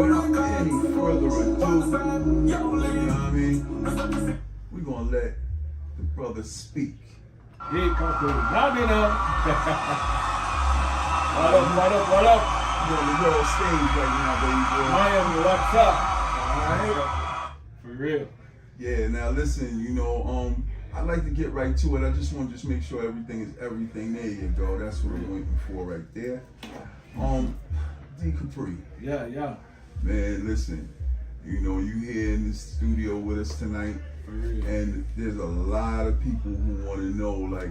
Without any further ado, you know what I mean? We're gonna let the brother speak. Hey, couple, now they know. What up, what up, what up? You're on the world stage right now, baby boy. Miami, what's up? Alright? For real. Yeah, now listen, I'd like to get right to it. I just want to make sure everything is everything. There you go. That's what I'm waiting for right there. D Capri. Yeah. Man, listen, you here in the studio with us tonight, and there's a lot of people who want to know, like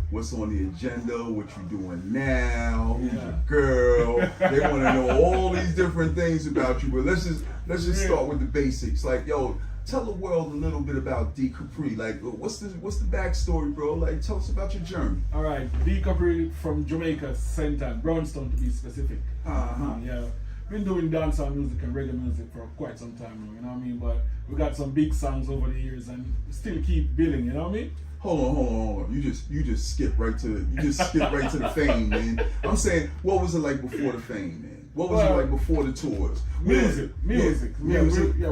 what's on the agenda, what you doing now, who's your girl. They want to know all these different things about you. But let's just start with the basics. Like, yo, tell the world a little bit about D Capri. Like, what's the backstory, bro? Like, tell us about your journey. All right, D Capri from Jamaica, St. Ann, Brownstown to be specific. Yeah. Been doing dancehall music and reggae music for quite some time now, you know what I mean? But we got some big songs over the years and still keep building, you know what I mean? Hold on. You just skip right to the fame, man. I'm saying, what was it like before the fame, man? What was it like before the tours? Music. Music. We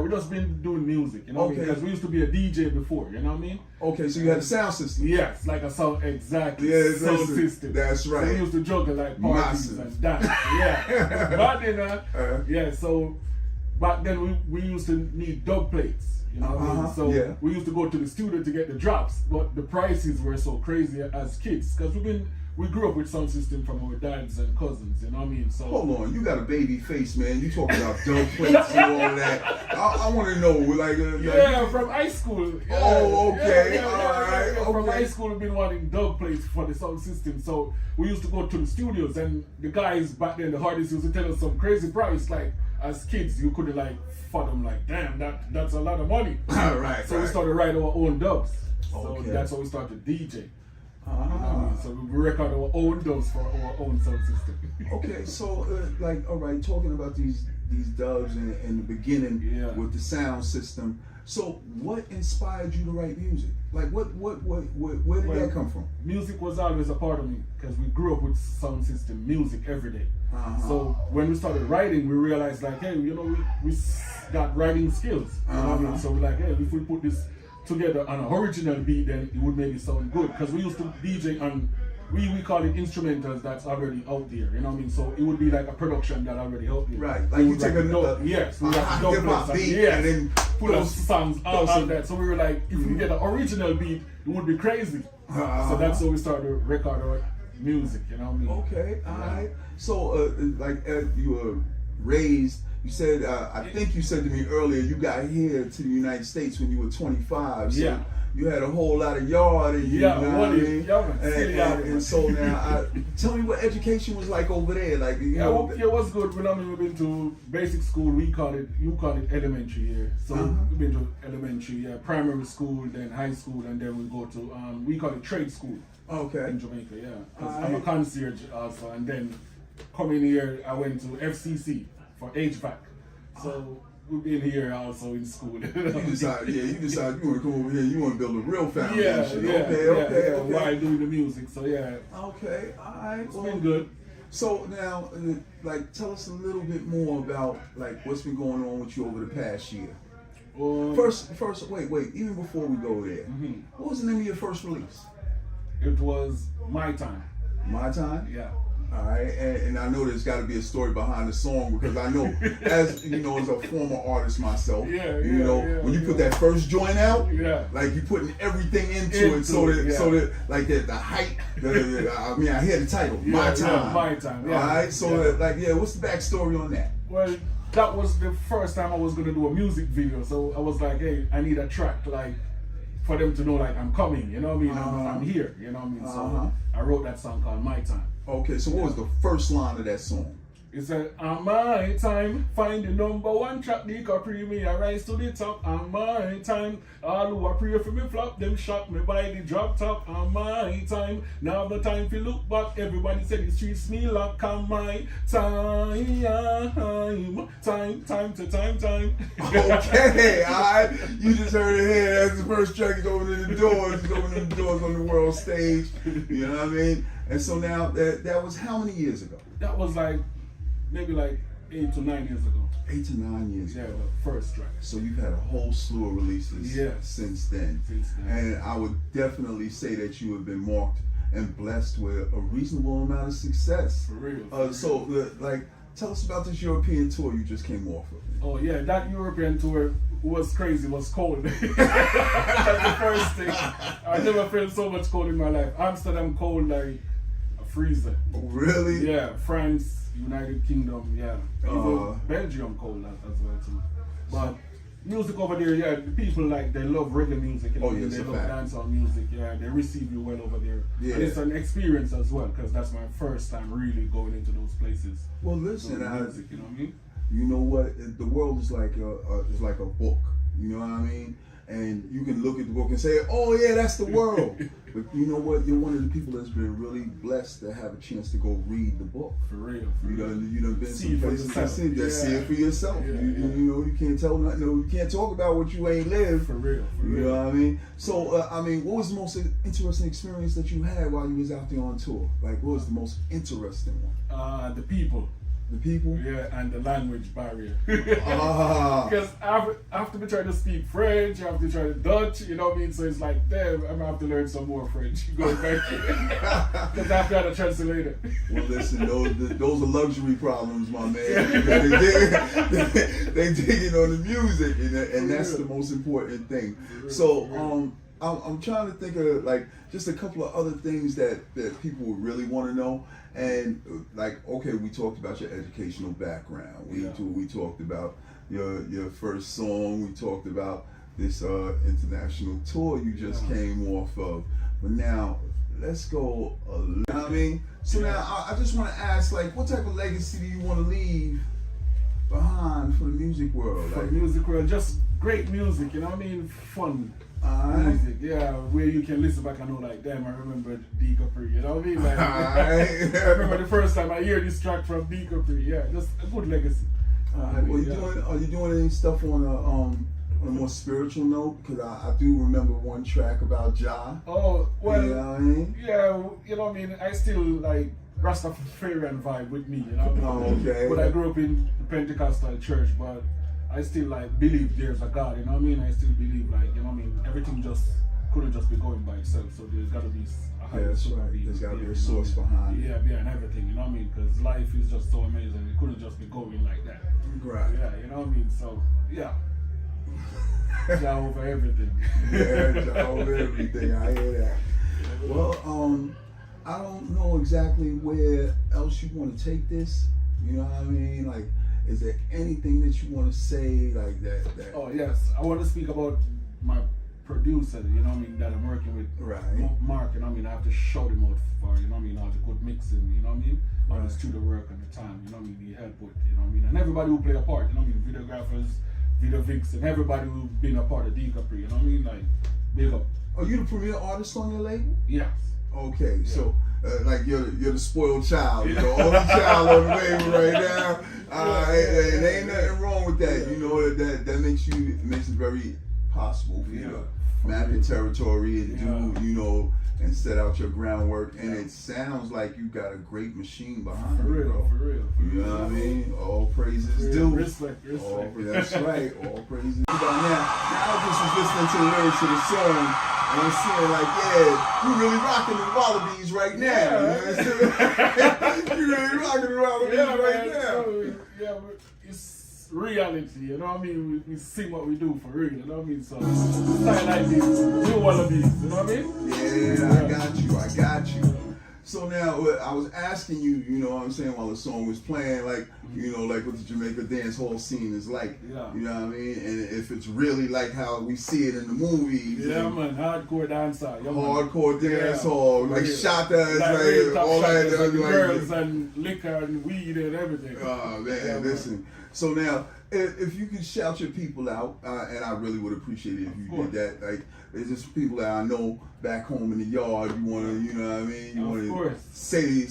just been doing music, you know what I mean? Because we used to be a DJ before, you know what I mean? Okay, so you had a sound system. Yes, like a sound, exactly. Yeah, sound system. That's right. So we used to juggle like parties and dance. Yeah. But then, so back then we used to need dub plates. You know what I mean? So we used to go to the studio to get the drops, but the prices were so crazy as kids because we grew up with sound system from our dads and cousins, you know what I mean? So hold on, you got a baby face, man. You talking about dub plates and all that. I want to know, like from high school. Yeah, oh, okay, all right. From Okay. high school, we've been wanting dub plates for the sound system. So we used to go to the studios, and the guys back then, the artists used to tell us some crazy price. Like as kids, you couldn't like fathom, like, damn, that's a lot of money. Right. So we started writing our own dubs. So Okay. that's how we started DJ. You know what I mean? So we record our own dubs for our own sound system. Okay, so all right, talking about these dubs in the beginning with the sound system. So what inspired you to write music? Like where did that come from? Music was always a part of me because we grew up with sound system music every day. So when we started writing, we realized like, hey, we got writing skills. You know what I mean? So we're like, hey, if we put this together on an original beat, then it would maybe sound good. Because we used to DJ on, we call it instrumentals that's already out there, you know what I mean? So it would be like a production that already out there. Right, like you take a hip-hop beat and then put those songs on that. So we were like, if we get an original beat, it would be crazy. So that's how we started to record our music, you know what I mean? Okay, alright. So as you were raised, you said, I think you said to me earlier, you got here to the United States when you were 25. So you had a whole lot of yard in you, you know what I mean? And so now, tell me what education was like over there. Like, it was good. When we've been to basic school, you call it elementary here. So we've been to elementary, primary school, then high school, and then we go to, we call it trade school. Okay. In Jamaica, I'm a concierge also, and then coming here, I went to FCC for HVAC. So we've been here also in school. You decided you want to come over here, you want to build a real foundation. Okay. While doing the music, so Okay, alright. It's been good. So now, tell us a little bit more about what's been going on with you over the past year. First, wait, even before we go there, what was the name of your first release? It was My Time. My Time? Yeah. All right, and I know there's got to be a story behind the song because I know, as a former artist myself, when you put that first joint out, like you putting everything into it, so that like the height. I hear the title, My Time. My Time. Yeah. All right, so what's the backstory on that? Well, that was the first time I was gonna do a music video, so I was like, hey, I need a track for them to know I'm coming, you know what I mean? I'm here, you know what I mean? So I wrote that song called My Time. Okay, so what was the first line of that song? It said, on my time, find the number one track, D Capri, me, I rise to the top, on my time. All who are pray for me flop, them shot me by the drop top, on my time. Now the time to look back, everybody said the streets me lock, on my time, time to time. Okay, alright, you just heard it here, that's the first track, it's opening the doors, on the world stage, you know what I mean? And so now, that was how many years ago? That was maybe 8 to 9 years ago. 8 to 9 years Yeah, ago. the first track. So you've had a whole slew of releases since then. And I would definitely say that you have been marked and blessed with a reasonable amount of success. For real. So, like, tell us about this European tour you just came off of. Oh yeah, that European tour was crazy, was cold. That's the first thing. I never felt so much cold in my life. Amsterdam cold like a freezer. Oh, really? Yeah, France, United Kingdom, yeah. Even Belgium cold as well too. But music over there, yeah, the people like, they love reggae music. You know, yes, they love dancehall music, yeah, they receive you well over there. Yeah. And it's an experience as well, because that's my first time really going into those places. Well, listen, music, you know what I mean? You know what? The world is like a book. You know what I mean? And you can look at the book and say, "Oh yeah, that's the world." But you know what? You're one of the people that's been really blessed to have a chance to go read the book. For real. You done been some places to see it for yourself. Yeah, you know, you can't tell nothing. You can't talk about what you ain't lived. For real. You know what I mean? So I mean, what was the most interesting experience that you had while you was out there on tour? Like, what was the most interesting one? The people. The people? Yeah, and the language barrier. Because I have to be trying to speak French, I have to try to Dutch, you know what I mean? So it's like, damn, I'm going to have to learn some more French going back because I've got a translator. Well, listen, those are luxury problems, my man. They digging on the music, and that's the most important thing. So, I'm trying to think of like just a couple of other things that people would really want to know. And like, okay, we talked about your educational background. We talked about your first song. We talked about this international tour you just came off of. But now let's go. You know what I mean? So now I just want to ask, like, what type of legacy do you want to leave behind for the music world? For the music world, just great music. You know what I mean? Fun. Music, yeah, where you can listen back and know, like, damn, I remember D Capri, you know what I mean? Like, I remember the first time I hear this track from D Capri, yeah, just a good legacy. Are you doing any stuff on a more spiritual note? Because I do remember one track about Jah. Oh, well, you know what I mean? Yeah, you know what I mean? I still like Rastafarian vibe with me, you know what I mean? Okay. But I grew up in the Pentecostal church, but I still like believe there's a God, you know what I mean? I still believe, like, you know what I mean, everything just couldn't just be going by itself, so there's got to be a higher source. There's got to be a source behind it. Yeah, behind everything, you know what I mean? Because life is just so amazing, it couldn't just be going like that. Right. Yeah, you know what I mean? So, yeah. Jah over everything. Yeah, Jah over everything, I hear that. Well, I don't know exactly where else you want to take this, you know what I mean? Like, is there anything that you want to say like that? Oh yes, I want to speak about my producer, you know what I mean, that I'm working with, right? Mark, you know what I mean, I have to shout him out for, you know what I mean, all the good mixing, you know what I mean, all the studio work and the time, you know what I mean, he helped with, you know what I mean, and everybody who play a part, you know what I mean, videographers, video vics, and everybody who's been a part of D Capri, you know what I mean, like, big up. Are you the premier artist on your label? Yes. Okay, so like you're the spoiled child, you know, only child on the label right now. And ain't nothing wrong with that. You know, that makes it very possible for you to map your territory and do, you know, and set out your groundwork. And it sounds like you got a great machine behind you, bro. For real. You know what I mean? All praises due. Respect. That's right. All praises due. Now I just was listening to the lyrics of the song. And I'm seeing like, yeah, you really rocking the Wallabies right now. You really rocking the Wallabies right now. Yeah, it's reality, you know what I mean? We see what we do for real, you know what I mean? So, style like this, new Wallabies, you know what I mean? Yeah, I got you. So now, I was asking you, you know what I'm saying, while the song was playing, like, you know, like what the Jamaica dance hall scene is like. Yeah. You know what I mean? And if it's really like how we see it in the movies. Yeah, man, hardcore dancer. Yeah, hardcore dance hall, like shatas, like all that. Like girls and liquor and weed and everything. Oh, man, listen. So now, if you could shout your people out, and I really would appreciate it if you did that, like, there's just people that I know back home in the yard, you want to, you know what I mean? You want to say,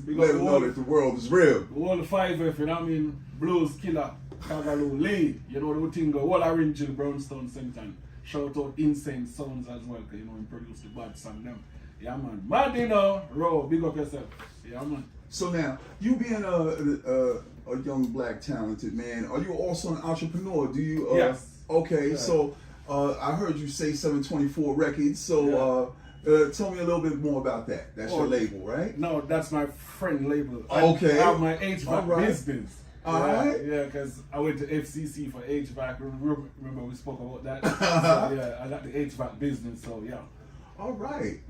let them know that the world is real. All the 5F, you know what I mean? Blues, Killer, Kagaloo, Lee, you know the thing, all Orange Hill, Brownstone, Senton. Shout out Insane Sounds as well, because you know, he produced the bad song them. Yeah, man. Mad, you know, Raw, big up yourself. Yeah, man. So now, you being a young black talented man, are you also an entrepreneur? Do you? Yes. Okay, Yeah. so I heard you say 724 Records. So tell me a little bit more about that. That's your label, right? No, that's my friend label. Okay. I have my HVAC right. business. Alright. Yeah, because I went to FCC for HVAC. Remember we spoke about that? So, yeah, I got the HVAC business, so yeah. All right.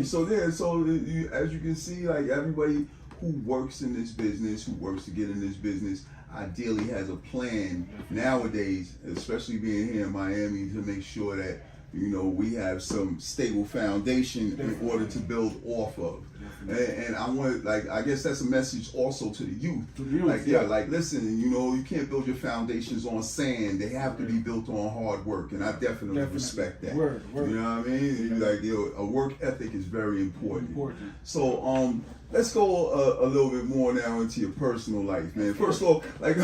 So there. So you, as you can see, like everybody who works in this business, who works to get in this business, ideally has a plan nowadays, especially being here in Miami, to make sure that we have some stable foundation in order to build off of. And I want, like, I guess that's a message also to the youth. Like listen, you can't build your foundations on sand. They have to be built on hard work, and I definitely respect that. Word. You know what I mean? Like, a work ethic is very important. So, let's go a little bit more now into your personal life, man. First of all, like,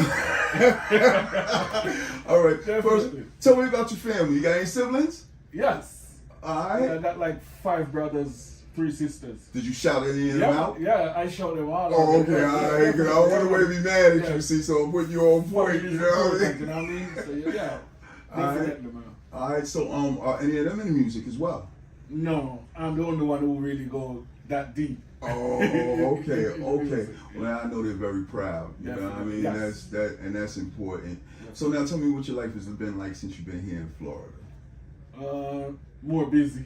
all right. First, tell me about your family. You got any siblings? Yes. All right. Yeah, I got like 5 brothers, 3 sisters. Did you shout any of them out? Yeah, I showed them all. Oh, okay, all right. Because I don't want to be mad at you, see, so I'm putting you on point. You know what I mean? You know what I mean? So yeah. Definitely, man. All right. So are any of them in the music as well? No, I'm the only one who really go that deep. Oh, okay. Well, I know they're very proud. You know what I mean? Yes. That's important. So now tell me what your life has been like since you've been here in Florida. More busy.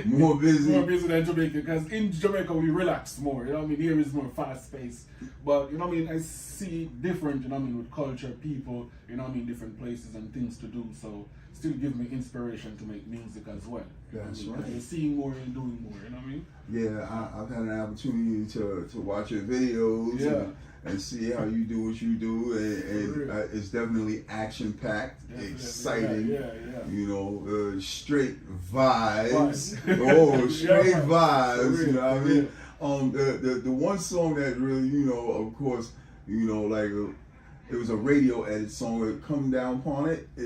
More busy? More busy than Jamaica, because in Jamaica we relax more, you know what I mean? Here is more fast paced. But, you know what I mean, I see different, you know what I mean, with culture, people, you know what I mean, different places and things to do. So still give me inspiration to make music as well. That's right. right. Seeing more and doing more, you know what I mean? Yeah, I've had an opportunity to watch your videos and see how you do what you do, and it's definitely action-packed, exciting, straight vibes. Oh, straight vibes, you know what I mean? The one song that really, of course, like, it was a radio edit song, Come Down Upon It. I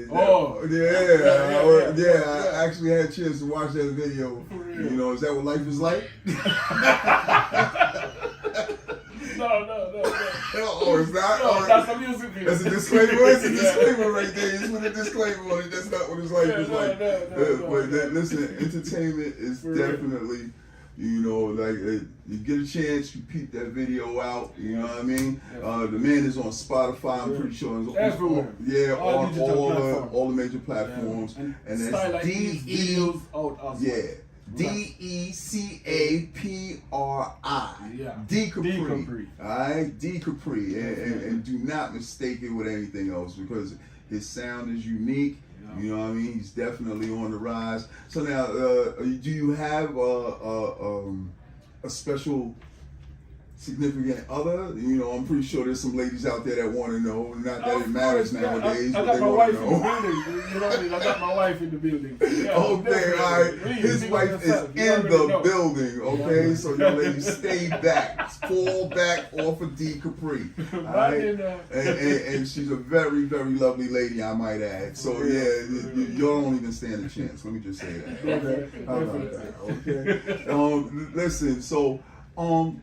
actually had a chance to watch that video. Is that what life is like? No. Oh, it's not? No, that's the music video. That's a disclaimer? It's a disclaimer right there. You just put a disclaimer on it. That's not what his life is like. But listen, entertainment is definitely, you get a chance, you peep that video out, you know what I mean? The man is on Spotify, I'm pretty sure. It's everywhere. On all the major platforms. And that's like videos out as well. DECAPRI. D Capri. Alright? D Capri. And do not mistake it with anything else, because his sound is unique. You know what I mean? He's definitely on the rise. So now, do you have a special significant other? I'm pretty sure there's some ladies out there that want to know. Not that it matters nowadays, I but got they my want wife to know. in the building. You know what I mean? I got my wife in the building. Yeah, okay, all right. His wife is in the building, okay? So your lady, stay back. Fall back off of D Capri. All right? And she's a very, very lovely lady, I might add. So you don't even stand a chance. Let me just say that. Okay? How about that? Okay? Listen, so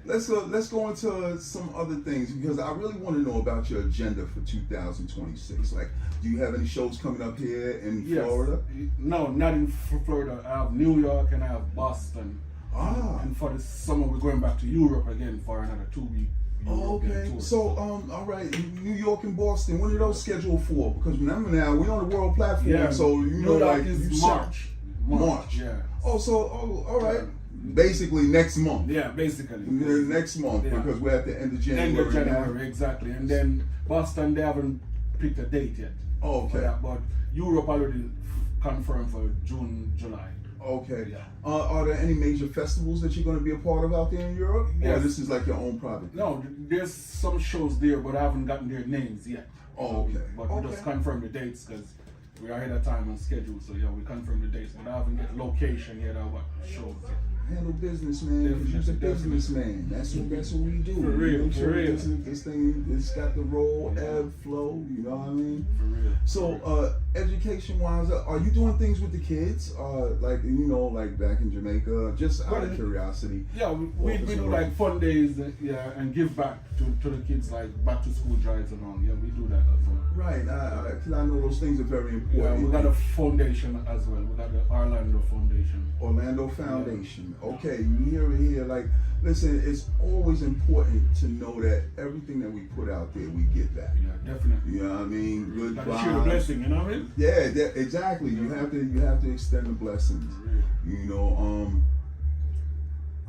let's go into some other things, because I really want to know about your agenda for 2026. Like, do you have any shows coming up here in Florida? No, not in Florida. I have New York and I have Boston. And for the summer, we're going back to Europe again for another 2-week. Okay. Tour. So, all right, New York and Boston. When are those scheduled for? Because remember now, we're on the world platform, so New York is March. Yeah. All right. Basically next month. Yeah, basically. Next month, because we're at the end of January. End of January, exactly. And then Boston, they haven't picked a date yet. Oh, okay. That, but Europe already confirmed for June, July. Okay. Yeah. Are there any major festivals that you're going to be a part of out there in Europe? Yes. Or this is like your own private thing? No, there's some shows there, but I haven't gotten their names yet. Oh, okay. But we just confirmed the dates, because we are ahead of time on schedule. So yeah, we confirmed the dates, but I haven't get location yet or what shows yet. Handle business, man. Because you're a businessman. That's what we do. For real. This thing, it's got the roll, ebb, flow. You know what I mean? For real. So, education wise, are you doing things with the kids? Like, you know, like back in Jamaica, just out of curiosity. Yeah, we do like fun days, yeah, and give back to the kids, like back to school drives and all. Yeah, we do that as well. Right, because I know those things are very important. Yeah, we got a foundation as well. We got the Orlando Foundation. Orlando Foundation. Yeah. Okay, you hear it here. Like, listen, it's always important to know that everything that we put out there, we get back. Yeah, definitely. You know what I mean? Good vibes. Share the blessing, you know what I mean? Yeah, exactly. You have to extend the blessings. You know,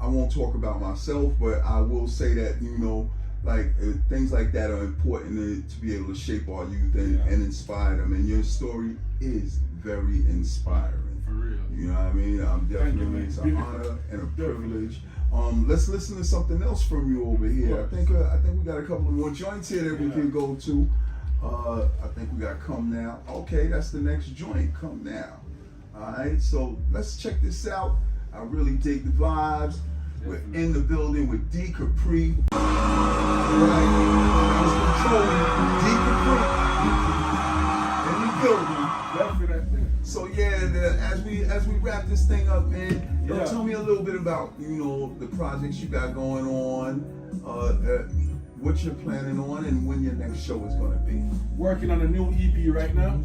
I won't talk about myself, but I will say that, you know, like things like that are important to be able to shape our youth and inspire them. And your story is very inspiring. For real. You know what I mean? Definitely, it's an honor and a privilege. Let's listen to something else from you over here. I think we got a couple of more joints here that we can go to. I think we got Come Now. Okay, that's the next joint, Come Now. Alright, so let's check this out. I really dig the vibes. We're in the building with D Capri. Alright, I was controlling D Capri. In the building. Definitely. So yeah, as we wrap this thing up, man, tell me a little bit about, you know, the projects you got going on, what you're planning on, and when your next show is gonna be. Working on a new EP right now.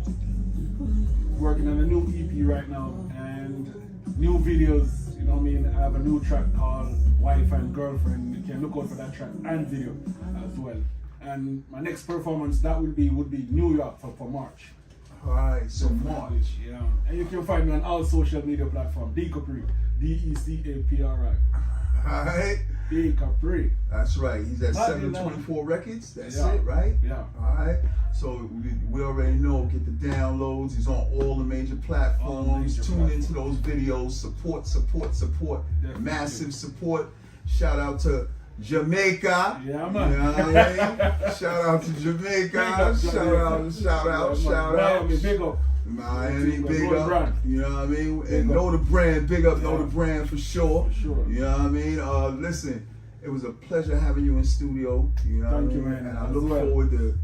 And new videos. You know what I mean? I have a new track called Wife and Girlfriend. You can look out for that track and video as well. And my next performance would be New York for March. Alright, so March. Yeah. And you can find me on all social media platforms. D Capri. DECAPRI. Alright. D Capri. That's right. He's at 724 Records. That's it, right? Yeah. Alright. So we already know, get the downloads. He's on all the major platforms. Tune into those videos. Support. Definitely. Massive support. Shout out to Jamaica. Yeah, man. You know what I mean? Shout out to Jamaica. Shout out. Miami, big up. Miami, big up. You know what I mean? And Knothebrand, big up Knothebrand for sure. For sure. You know what I mean? Listen, it was a pleasure having you in studio. You know what I mean? Thank you, man. And I look forward to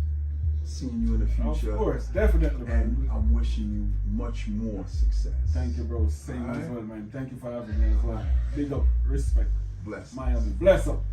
seeing you in the future. Of course, definitely, man. And I'm wishing you much more success. Thank you, bro. Same as well, man. Thank you for having me as well. Big up, respect. Bless. Miami, bless up.